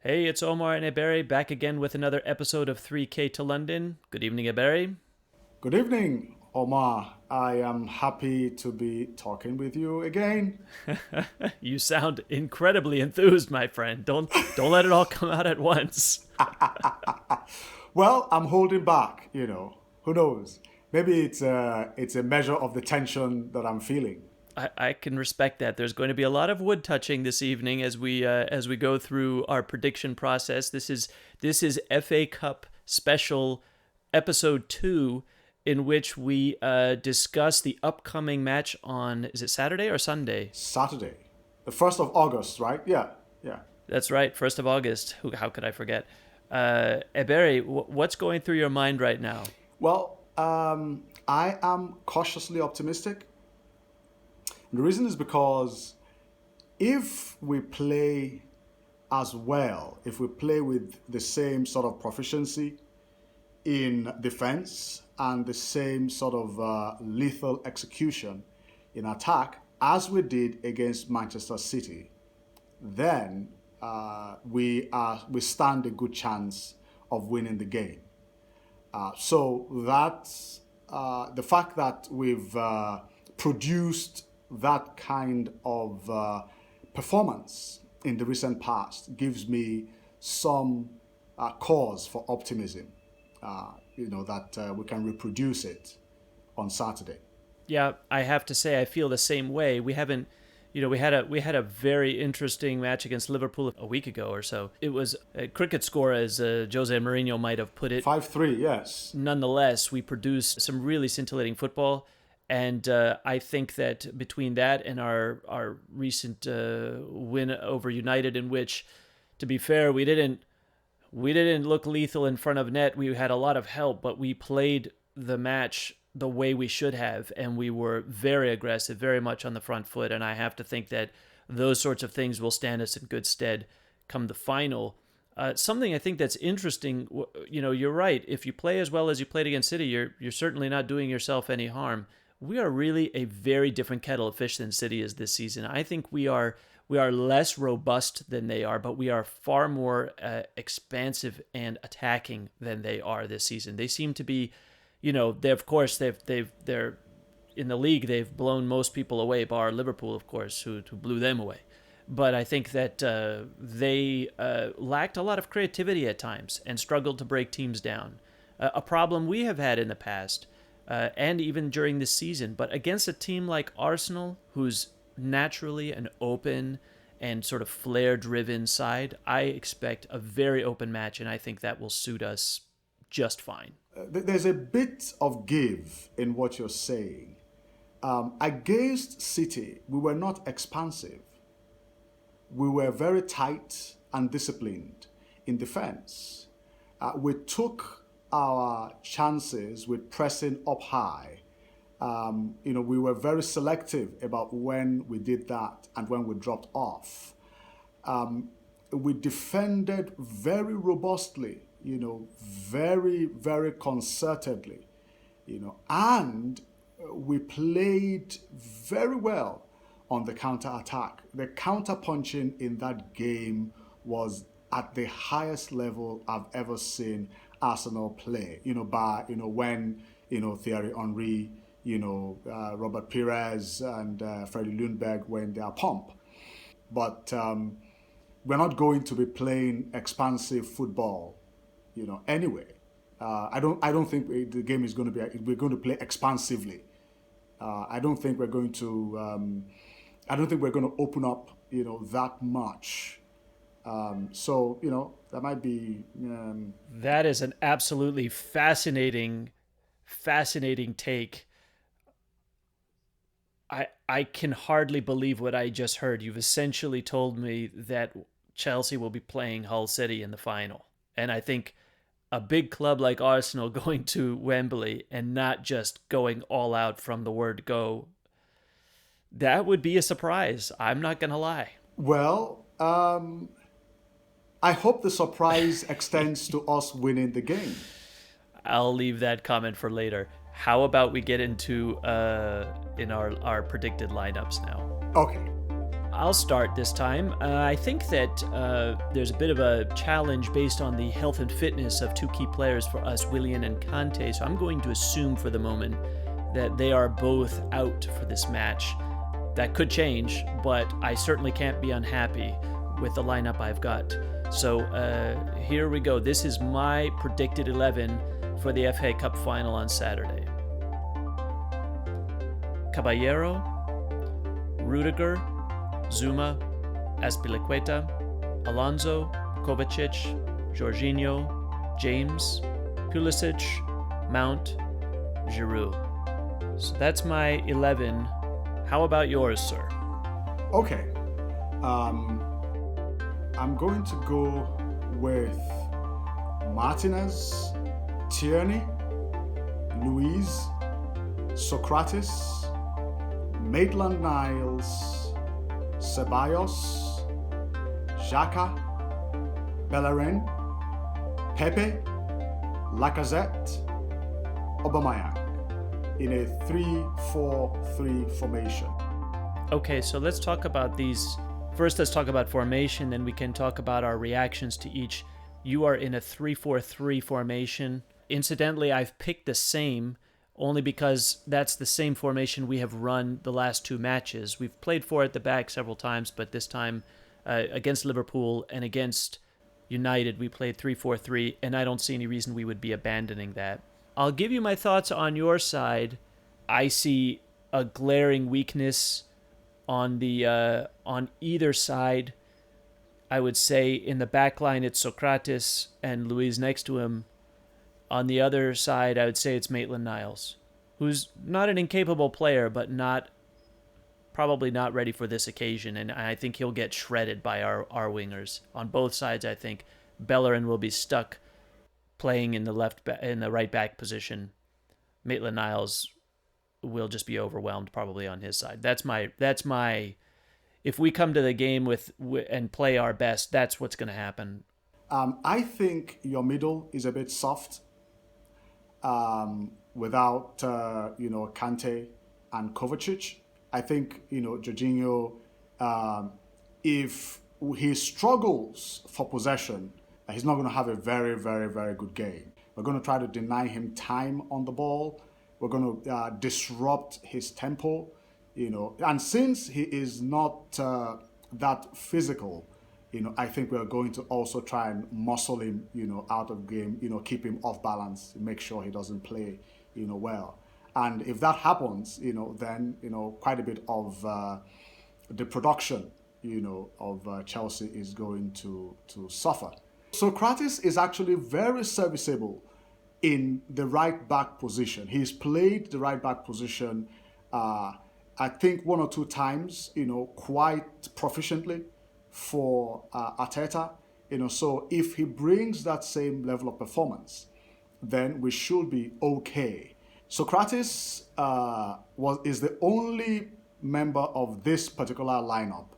Hey, it's Omar and Ebere back again with another episode of 3K to London. Good evening, Ebere. Good evening, Omar. I am happy to be talking with you again. You sound incredibly enthused, my friend. Don't let it all come out at once. Well, I'm holding back, Who knows? Maybe it's a measure of the tension that I'm feeling. I can respect that. There's going to be a lot of wood touching this evening as we go through our prediction process. This is FA Cup special episode 2, in which we discuss the upcoming match on, is it Saturday or Sunday? Saturday, the 1st of August, right? Yeah, yeah. That's right, 1st of August. How could I forget? Eberi, what's going through your mind right now? Well, I am cautiously optimistic. The reason is because if we play as well, if we play with the same sort of proficiency in defense and the same sort of lethal execution in attack as we did against Manchester City, then we stand a good chance of winning the game. So that's the fact that we've produced that kind of performance in the recent past gives me some cause for optimism. That we can reproduce it on Saturday. Yeah, I have to say I feel the same way. We haven't, we had a very interesting match against Liverpool a week ago or so. It was a cricket score, as Jose Mourinho might have put it. 5-3, yes. Nonetheless, we produced some really scintillating football, and I think that between that and our recent win over United, in which, to be fair, we didn't look lethal in front of net. We had a lot of help, but we played the match the way we should have, and we were very aggressive, very much on the front foot. And I have to think that those sorts of things will stand us in good stead come the final. Something I think that's interesting, you're right. If you play as well as you played against City, you're certainly not doing yourself any harm. We are really a very different kettle of fish than City is this season. I think we are less robust than they are, but we are far more expansive and attacking than they are this season. They seem to be, they're in the league. They've blown most people away, bar Liverpool, of course, who blew them away. But I think that they lacked a lot of creativity at times and struggled to break teams down. A problem we have had in the past, and even during this season. But against a team like Arsenal, who's naturally an open and sort of flair-driven side, I expect a very open match, and I think that will suit us just fine. There's a bit of give in what you're saying. Against City, we were not expansive. We were very tight and disciplined in defense. We took our chances with pressing up high. We were very selective about when we did that and when we dropped off. We defended very robustly, very, very concertedly, and we played very well on the counter attack. The counter punching in that game was at the highest level I've ever seen Arsenal play. When Thierry Henry, Robert Pires and Freddie Lundberg were in their pump. But we're not going to be playing expansive football, anyway. I don't think the game is going to be. We're going to play expansively. I don't think we're going to. I don't think we're going to open up, that much. That might be. That is an absolutely fascinating take. I can hardly believe what I just heard. You've essentially told me that Chelsea will be playing Hull City in the final. And I think a big club like Arsenal going to Wembley and not just going all out from the word go, that would be a surprise. I'm not going to lie. Well, I hope the surprise extends to us winning the game. I'll leave that comment for later. How about we get into in our predicted lineups now? Okay. I'll start this time. I think that there's a bit of a challenge based on the health and fitness of two key players for us, Willian and Kante. So I'm going to assume for the moment that they are both out for this match. That could change, but I certainly can't be unhappy with the lineup I've got. So here we go. This is my predicted 11 for the FA Cup final on Saturday. Caballero, Rudiger, Zuma, Azpilicueta, Alonso, Kovacic, Jorginho, James, Pulisic, Mount, Giroud. So that's my 11. How about yours, sir? Okay. I'm going to go with Martinez, Tierney, Luiz, Socrates, Maitland-Niles, Ceballos, Xhaka, Bellerin, Pepe, Lacazette, Aubameyang in a 3-4-3 formation. Okay, so let's talk about these. First, let's talk about formation, then we can talk about our reactions to each. You are in a 3-4-3 formation. Incidentally, I've picked the same only because that's the same formation we have run the last two matches. We've played four at the back several times, but this time against Liverpool and against United, we played 3-4-3, and I don't see any reason we would be abandoning that. I'll give you my thoughts on your side. I see a glaring weakness on either side. I would say in the back line it's Socrates and Luiz next to him. On the other side, I would say it's Maitland-Niles, who's not an incapable player, but probably not ready for this occasion, and I think he'll get shredded by our wingers. On both sides, I think Bellerin will be stuck playing in the right back position. Maitland-Niles will just be overwhelmed probably on his side. That's my. If we come to the game and play our best, that's what's going to happen. I think your middle is a bit soft. Without Kante and Kovacic, I think Jorginho, if he struggles for possession, he's not going to have a very, very, very good game. We're going to try to deny him time on the ball. We're going to disrupt his tempo, and since he is not that physical, I think we're going to also try and muscle him, out of game, keep him off balance, make sure he doesn't play, well. And if that happens, then, quite a bit of the production, of Chelsea is going to suffer. Socrates is actually very serviceable in the right back position. He's played the right back position, I think 1 or 2 times, quite proficiently for Arteta. So if he brings that same level of performance, then we should be okay. Socrates is the only member of this particular lineup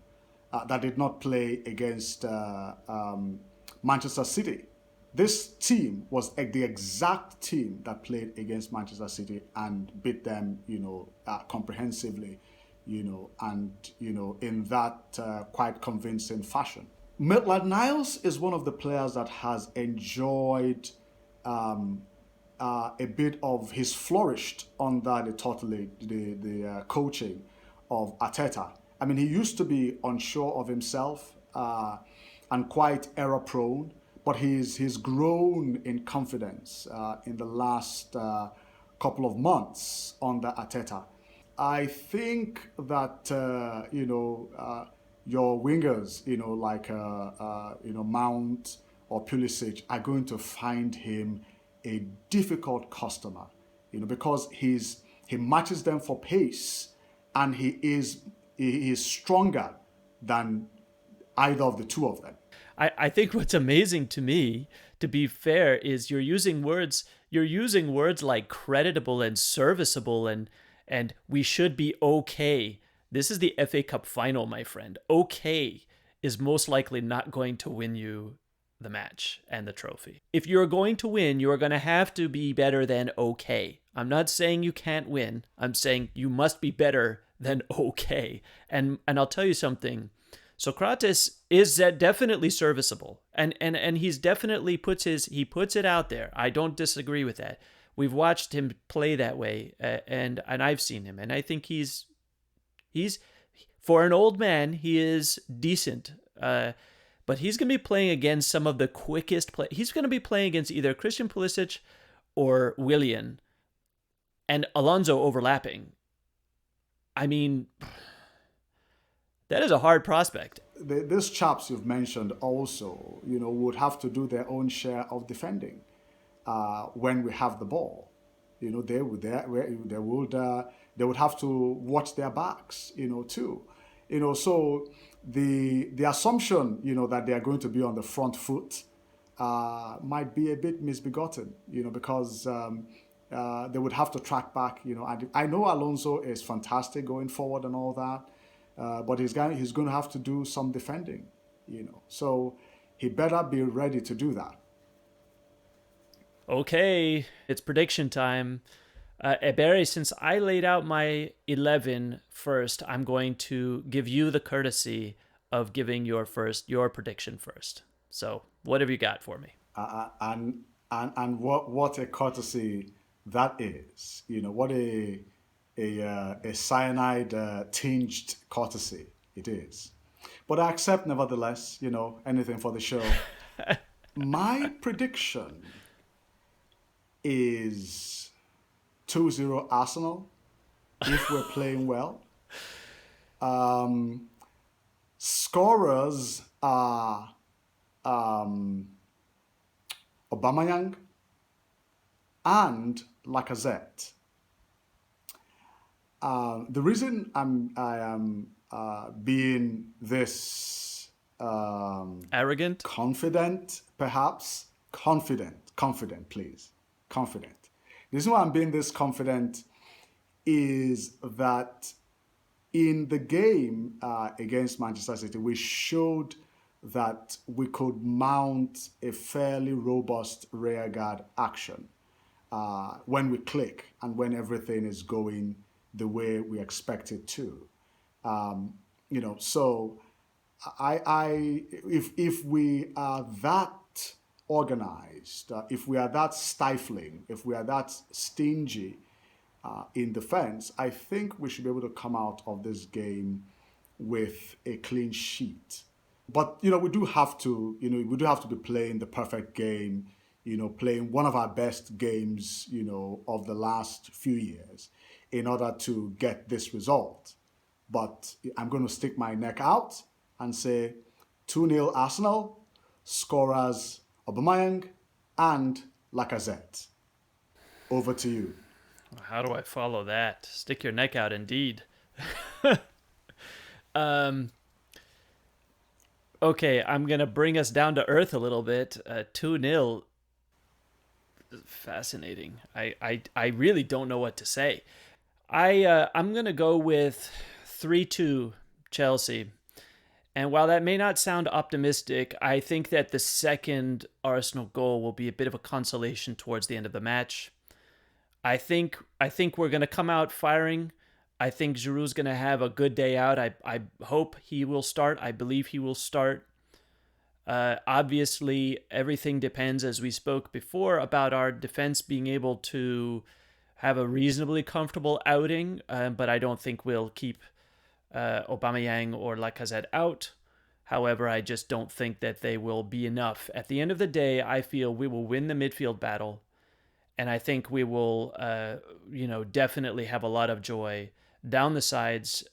that did not play against Manchester City. This team was the exact team that played against Manchester City and beat them, comprehensively, and, in that quite convincing fashion. Maitland-Niles is one of the players that has enjoyed a bit of his flourished under the coaching of Arteta. I mean, he used to be unsure of himself and quite error-prone, but he's grown in confidence in the last couple of months under Arteta. I think that your wingers, like Mount or Pulisic, are going to find him a difficult customer, because he matches them for pace, and he is stronger than either of the two of them. I think what's amazing to me, to be fair, is you're using words like creditable and serviceable and we should be okay. This is the FA Cup final, my friend. Okay is most likely not going to win you the match and the trophy. If you're going to win, you're going to have to be better than okay. I'm not saying you can't win. I'm saying you must be better than okay. And I'll tell you something. Socrates is definitely serviceable, and he's definitely puts it out there. I don't disagree with that. We've watched him play that way, and I've seen him, and I think he's for an old man, he is decent. But he's going to be playing against some of the quickest play. He's going to be playing against either Christian Pulisic or Willian, and Alonso overlapping. I mean, that is a hard prospect. These chaps you've mentioned also, would have to do their own share of defending when we have the ball. They would have to watch their backs, too. So the assumption, that they are going to be on the front foot might be a bit misbegotten, because they would have to track back, I know Alonso is fantastic going forward and all that, but he's going to have to do some defending, So he better be ready to do that. Okay, it's prediction time. Ebere, since I laid out my 11 first, I'm going to give you the courtesy of giving your prediction first. So, what have you got for me? And what a courtesy that is. What a cyanide tinged courtesy it is. But I accept nevertheless, anything for the show. My prediction is 2-0 Arsenal if we're playing well. Scorers are Aubameyang and Lacazette. The reason I am being this arrogant, confident, perhaps confident, please, confident. The reason why I'm being this confident is that in the game against Manchester City, we showed that we could mount a fairly robust rearguard action when we click and when everything is going the way we expect it to. So if we are that organized, if we are that stifling, if we are that stingy in defense, I think we should be able to come out of this game with a clean sheet. But we do have to be playing the perfect game, playing one of our best games, of the last few years in order to get this result. But I'm going to stick my neck out and say 2-0 Arsenal, scorers Aubameyang and Lacazette. Over to you. How do I follow that? Stick your neck out, indeed. Okay, I'm going to bring us down to earth a little bit. 2-0. Fascinating. I really don't know what to say. I'm going to go with 3-2 Chelsea. And while that may not sound optimistic, I think that the second Arsenal goal will be a bit of a consolation towards the end of the match. I think we're going to come out firing. I think Giroud's going to have a good day out. I hope he will start. I believe he will start. Obviously, everything depends, as we spoke before, about our defense being able to have a reasonably comfortable outing. But I don't think we'll keep Aubameyang or Lacazette out. However, I just don't think that they will be enough. At the end of the day, I feel we will win the midfield battle. And I think we will, definitely have a lot of joy down the sides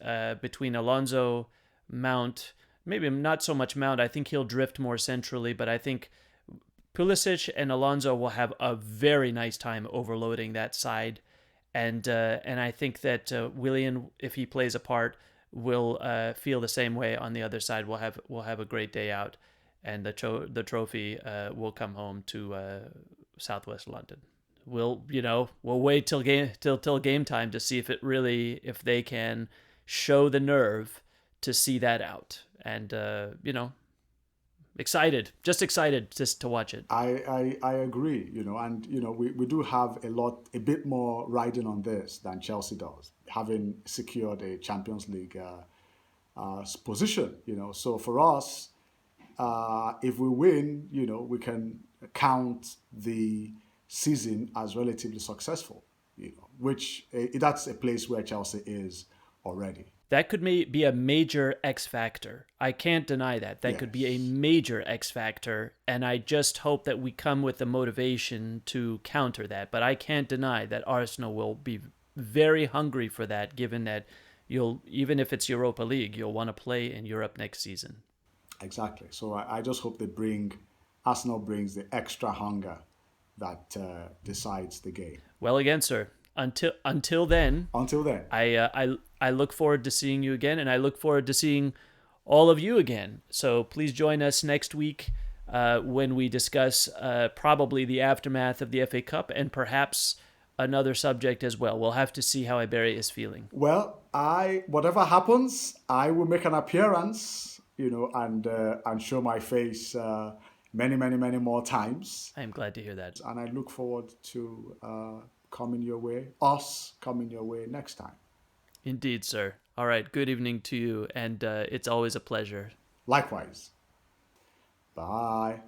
between Alonso, Mount, maybe not so much Mount. I think he'll drift more centrally, but I think Pulisic and Alonso will have a very nice time overloading that side. And I think that Willian, if he plays a part, will feel the same way on the other side. We'll have a great day out, and the trophy will come home to Southwest London. We'll wait till game time to see if they can show the nerve to see that out, and excited, just excited just to watch it. I agree, and we do have a bit more riding on this than Chelsea does, having secured a Champions League position. So for us, if we win, we can count the season as relatively successful. Which that's a place where Chelsea is already. That could be a major X factor. I can't deny that. That could be a Yes, major X factor, and I just hope that we come with the motivation to counter that. But I can't deny that Arsenal will be very hungry for that, given that you'll, even if it's Europa League, you'll want to play in Europe next season. exactly. So I just hope Arsenal brings the extra hunger that decides the game. Well, again, sir. Until then, Until then, I look forward to seeing you again, and I look forward to seeing all of you again. So please join us next week when we discuss probably the aftermath of the FA Cup and perhaps another subject as well. We'll have to see how Iberi is feeling. well, whatever happens, I will make an appearance, and show my face many, many, many more times. I am glad to hear that. And I look forward to us coming your way next time. Indeed, sir. All right. Good evening to you, and it's always a pleasure. Likewise. Bye.